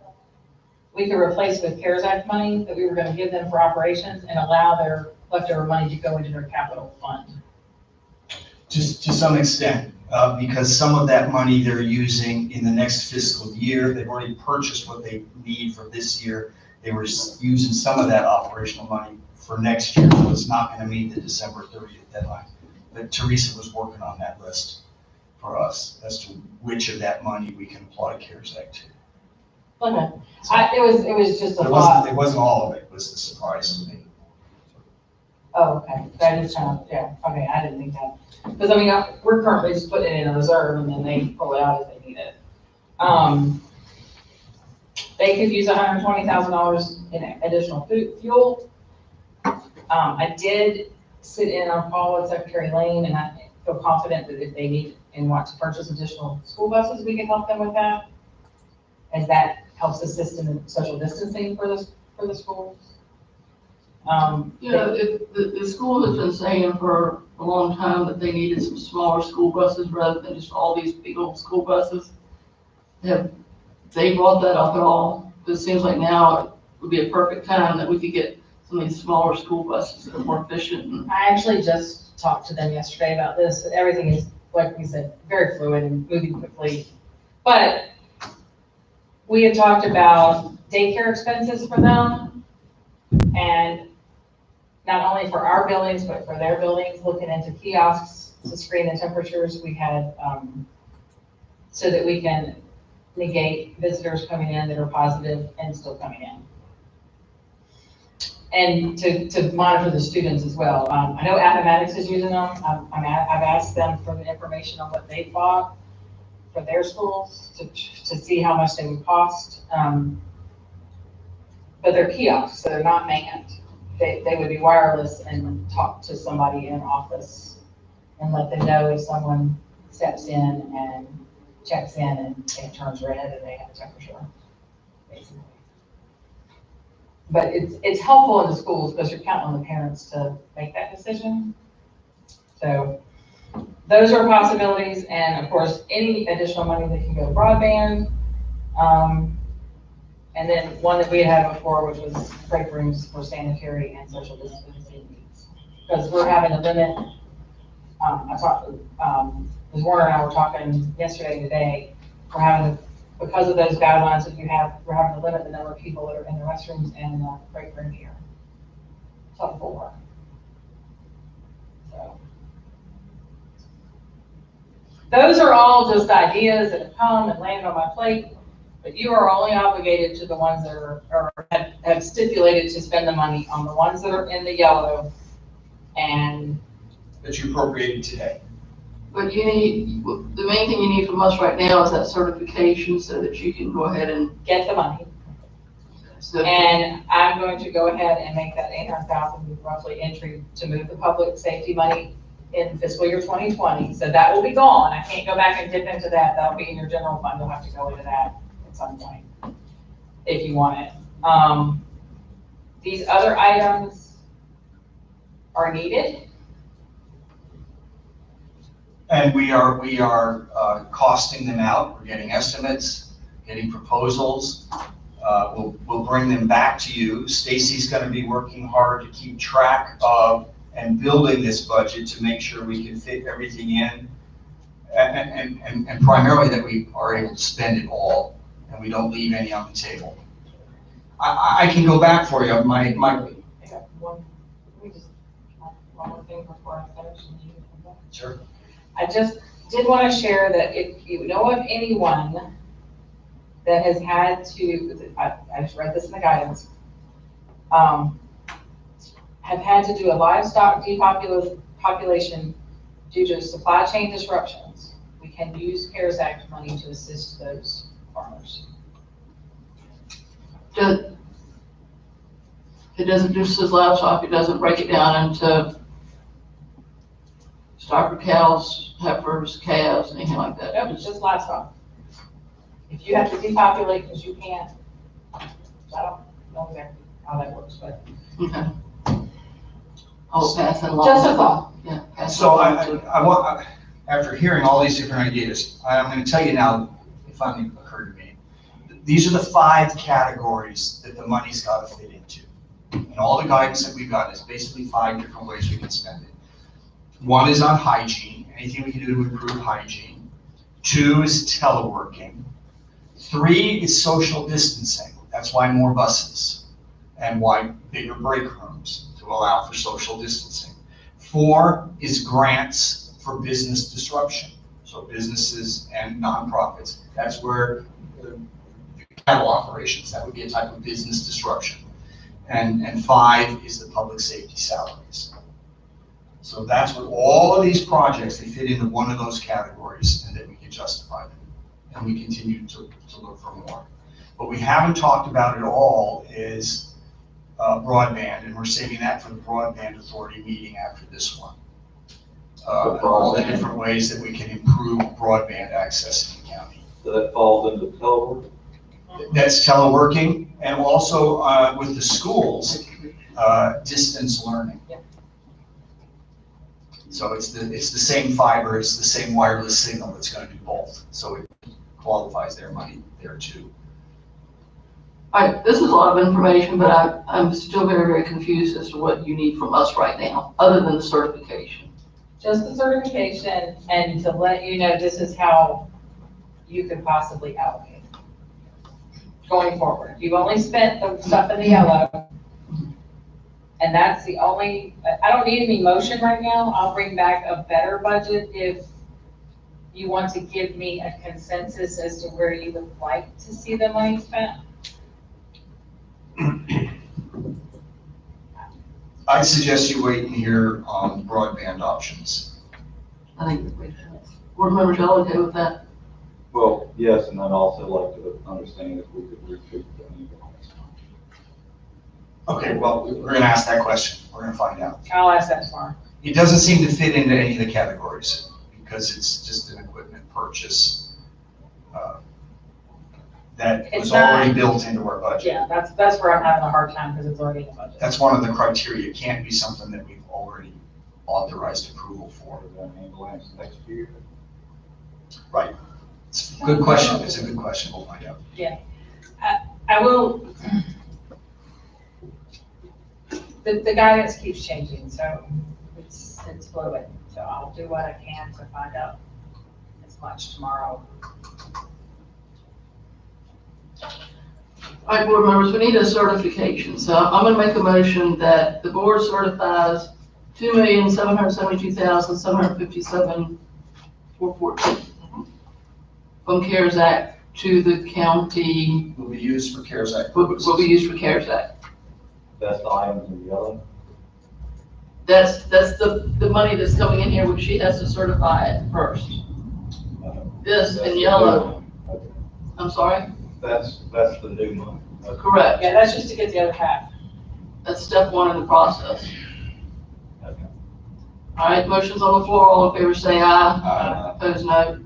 we could replace with CARES Act money that we were gonna give them for operations and allow their leftover money to go into their capital fund. Just to some extent, because some of that money they're using in the next fiscal year, they've already purchased what they need for this year. They were using some of that operational money for next year, so it's not gonna meet the December 30th deadline. But Teresa was working on that list for us as to which of that money we can apply CARES Act to. Okay, it was just a It thought. wasn't all of it, it was a surprise to me. Oh, okay, that is kind of, yeah, okay, I didn't think that. Because I mean, we're currently just putting it in a reserve and then they pull it out as they need it. They could use $120,000 in additional fuel. I did sit in on call with Secretary Lane and I feel confident that if they need and want to purchase additional school buses, we can help them with that. As that helps assist in the social distancing for the schools. The school has been saying for a long time that they needed some smaller school buses rather than just all these big old school buses. Have they brought that up at all? It seems like now it would be a perfect time that we could get some of these smaller school buses that are more efficient. I actually just talked to them yesterday about this. Everything is, like we said, very fluid and moving quickly. But we had talked about daycare expenses for them, and not only for our buildings, but for their buildings, looking into kiosks to screen the temperatures. We had, so that we can negate visitors coming in that are positive and still coming in. And to monitor the students as well. I know Appomattox is using them. I've asked them for the information on what they bought for their schools to see how much they would cost. But they're kiosks, so they're not manned. They would be wireless and talk to somebody in an office and let them know if someone steps in and checks in and it turns red and they have a temperature, basically. But it's helpful in the schools because you're counting on the parents to make that decision. So those are possibilities, and of course, any additional money that can go to broadband. And then one that we had before, which was break rooms for sanitary and social distancing needs. Because we're having a limit. I talked, Ms. Warner and I were talking yesterday and today. We're having, because of those guidelines that you have, we're having to limit the number of people that are in the restrooms and in the break room here. So 4. So those are all just ideas that have come and landed on my plate. But you are only obligated to the ones that have stipulated to spend the money on the ones that are in the yellow and That you appropriated today. But you need, the main thing you need from us right now is that certification so that you can go ahead and. get the money. So And I'm going to go ahead and make that 800,000 roughly entry to move the public safety money in fiscal year 2020. So that will be gone. I can't go back and dip into that. That'll be in your general fund. You'll have to go into that at some point if you want it. These other items are needed. And we are costing them out. We're getting estimates, getting proposals. We'll bring them back to you. Stacy's going to be working hard to keep track of and building this budget to make sure we can fit everything in. And primarily that we are able to spend it all and we don't leave any on the table. I can go back for you, my, I got one, let me just, one more thing before I finish. and you can come back. sure. I just did want to share that if you know of anyone that has had to, I just read this in the guidance, have had to do a livestock depopulation due to supply chain disruptions, we can use CARES Act money to assist those farmers. It doesn't just says livestock, it doesn't break it down into stocker cows, heifers, calves, anything like that. Nope, it's just livestock. If you have to depopulate because you can't, I don't know exactly how that works, but. Okay. I'll pass that along. Just a thought. Yeah. pass So that along to- I want, after hearing all these different ideas, I'm gonna tell you now, it finally occurred to me. These are the 5 categories that the money's gotta fit into. And all the guidance that we've got is basically 5 different ways we can spend it. 1 is on hygiene, anything we can do to improve hygiene. 2 is teleworking. 3 is social distancing, that's why more buses and why bigger break rooms to allow for social distancing. 4 is grants for business disruption, so businesses and nonprofits. That's where the cattle operations, that would be a type of business disruption. And 5 is the public safety salaries. So that's what all of these projects, they fit into one of those categories and that we can justify them. And we continue to look for more. What we haven't talked about at all is broadband, and we're saving that for the Broadband Authority meeting after this one. All the different ways that we can improve broadband access in the county. So that falls into telework? That's teleworking, and also with the schools, distance learning. So it's the same fiber, it's the same wireless signal that's going to do both. So it qualifies their money there too. All right, this is a lot of information, but I'm still very, very confused as to what you need from us right now, other than the certification. Just the certification and to let you know this is how you could possibly allocate going forward. You've only spent the stuff in the yellow. And that's the only, I don't need any motion right now. I'll bring back a better budget if you want to give me a consensus as to where you would like to see the money spent. I suggest you wait and hear on broadband options. I think board members are okay with that. Well, yes, and I'd also like to understand if we could recoup the money. Okay, well, we're gonna ask that question. We're gonna find out. I'll ask that tomorrow. It doesn't seem to fit into any of the categories because it's just an equipment purchase that It's was not- already built into our budget. Yeah, that's where I'm having a hard time because it's already in the budget. That's one of the criteria. It can't be something that we've already authorized approval for. Or the ambulance next year. Right. It's a good question. It's a good question. We'll find out. I will, the guidance keeps changing, so it's fluid. So I'll do what I can to find out as much tomorrow. All right, board members, we need a certification. So I'm gonna make a motion that the board certifies $2,772,757,414 from CARES Act to the county, Will be used for CARES Act will purposes. be used for CARES Act. That's the items in yellow. That's the money that's coming in here, which she has to certify it first. This in yellow, Okay. I'm sorry, That's the new money. Okay. correct. Yeah, that's just to get the other half. That's step 1 in the process. Okay. All right, motion's on the floor. All in favor, say aye. Uh, Opposed, no.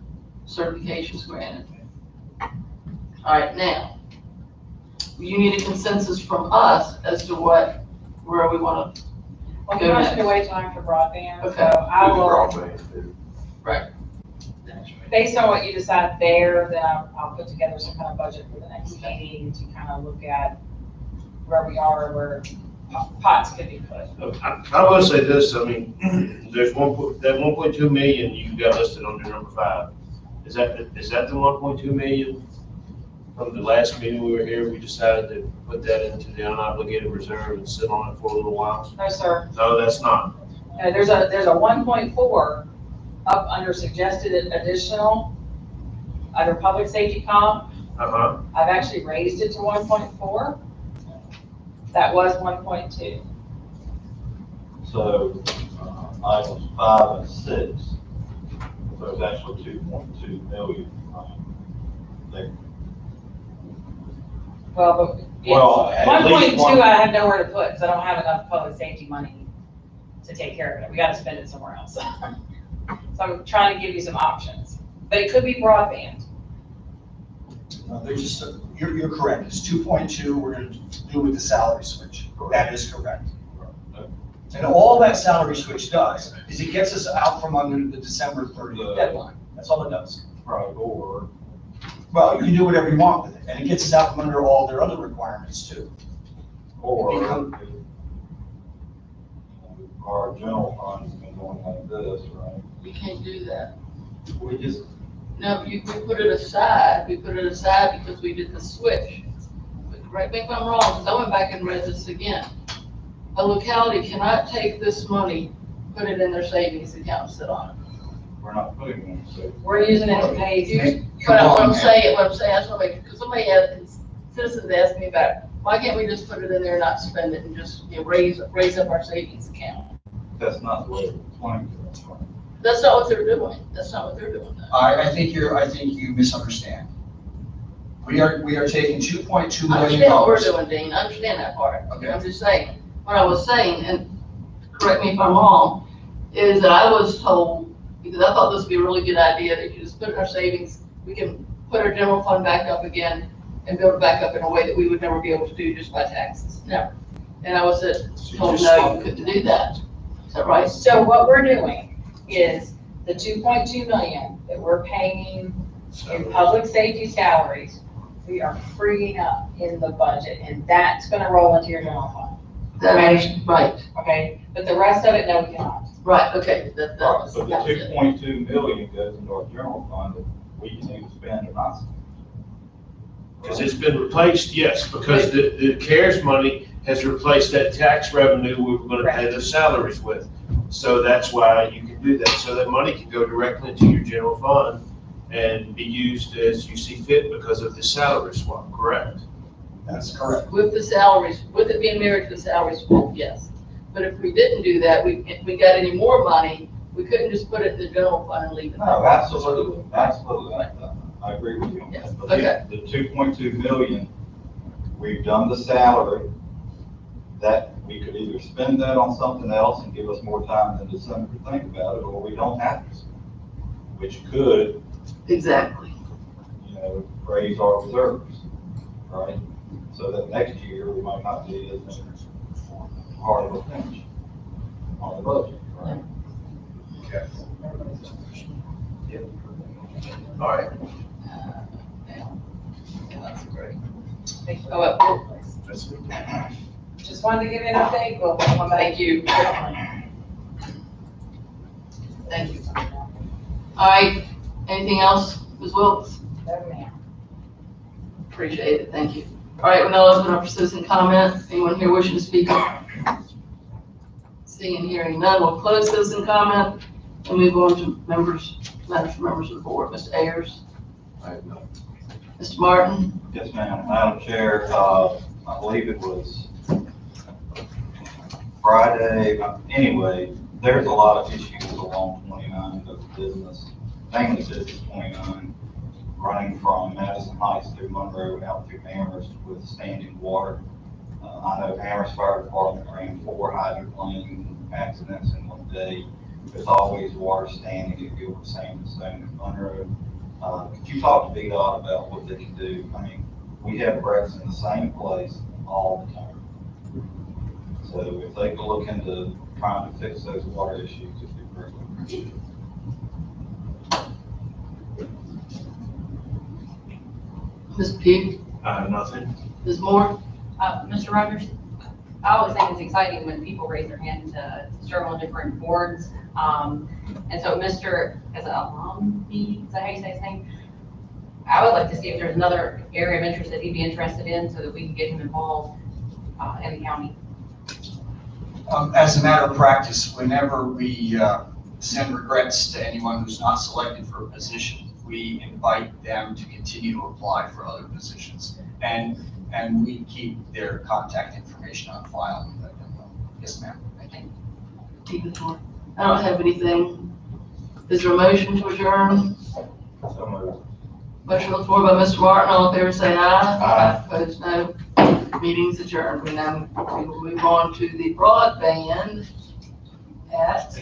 Certification's granted. All right, now, you need a consensus from us as to where we want to, Well, you want to wait till after broadband, so Okay. I will, Broadband, too. based on what you decide there, then I'll put together some kind of budget for the next meeting to kind of look at where we are, where pots could be put. I will say this, I mean, there's that 1.2 million you got listed under number 5. Is that the 1.2 million from the last meeting we were here, we decided to put that into the unobligated reserve and sit on it for a little while? No, sir. No, that's not. No, there's a 1.4 up under suggested additional, under public safety comp. Uh-huh. I've actually raised it to 1.4. That was 1.2. So, items 5 and 6, so it's actually 2.2 million. There. Well, Well, at least 1.2 I have nowhere to put, because I don't have enough public safety money to take care of it. We gotta spend it somewhere else. So I'm trying to give you some options, but it could be broadband. They're just, you're correct, it's 2.2, we're gonna do with the salary switch. That is correct. And all that salary switch does is it gets us out from under the December 30th deadline. That's all it does. Right, or Well, you can do whatever you want with it, and it gets us out from under all their other requirements too. our general fund's been going like this, right? We can't do that. We just, No, we put it aside, because we did the switch. But correct me if I'm wrong, because I went back and read this again. A locality cannot take this money, put it in their savings account, and sit on it. we're not putting them, so. We're using it to pay. But what I'm saying, that's what because somebody had, citizens asked me about, why can't we just put it in there and not spend it and just, raise up our savings account? That's not the way it's explained to us, right? That's not what they're doing. I think you misunderstand. We are taking $2.2 I million. understand what we're doing, Dean, I understand that part. Okay. I'm just saying, what I was saying, and correct me if I'm wrong, is that I was told, because I thought this would be a really good idea, that you just put in our savings, we can put our general fund back up again and build it back up in a way that we would never be able to do just by taxes, never. And I was told, no, you couldn't do that. Is that right? So what we're doing is the 2.2 million that we're paying in public safety salaries, we are freeing up in the budget, and that's gonna roll into your general fund, Right, okay? But the rest of it, no, we cannot. right, okay, Right, so the 2.2 million goes into our general fund that we can either spend or not spend. Because it's been replaced, yes, because the CARES money has replaced that tax revenue we were gonna pay the salaries with. So that's why you can do that. So that money can go directly into your general fund and be used as you see fit because of the salary swap, correct? That's correct. With the salaries, with it being married to the salaries, yes. But if we didn't do that, if we got any more money, we couldn't just put it in the general fund and leave it. No, absolutely, absolutely. I agree with you on Yes, that. But okay. the 2.2 million, we've done the salary, that we could either spend that on something else and give us more time than December to think about it, or we don't have to spend it, which could, Exactly. raise our reserves, right? So that next year, we might not be as hard of a pinch on the budget, right? Okay. All right. That's great. Thank you. Oh, well, That's it. Just wanted to give you an update, we'll come back. thank you. Thank you. All right, anything else, Ms. Wilkes? No, ma'am. Appreciate it, thank you. All right, we'll now open up for citizen comment. Anyone here wishing to speak up? Seeing and hearing none, we'll close citizen comment and move on to matters for members of the board. Mr. Ayers? I have none. Mr. Martin? Yes, ma'am. Madam Chair, I believe it was Friday, anyway, there's a lot of issues along 29 of the business, mainly business 29, running from Madison Heights through Monroe out through Amherst with standing water. I know Amherst Fire Department ran 4 hydroplane accidents in one day. There's always water standing if you were saying the same in Monroe. Could you talk to VDOT about what they can do? I mean, we have wrecks in the same place all the time. So if they could look into trying to fix those water issues, it'd be greatly appreciated. Ms. Pugh? Nothing. Ms. Moore? Mr. Rogers, I always think it's exciting when people raise their hand to serve on different boards. And so Mr. Is that how you say his name? I would like to see if there's another area of interest that he'd be interested in so that we can get him involved in the county. As a matter of practice, whenever we send regrets to anyone who's not selected for a position, we invite them to continue to apply for other positions. And we keep their contact information on file and let them know. Yes, ma'am. Thank you. Keep it going. I don't have anything. Is there a motion to adjourn? So moved. Motion on the floor by Mr. Martin. All in favor, say aye. Aye. Opposed, no. Meeting's adjourned. We will move on to the broadband at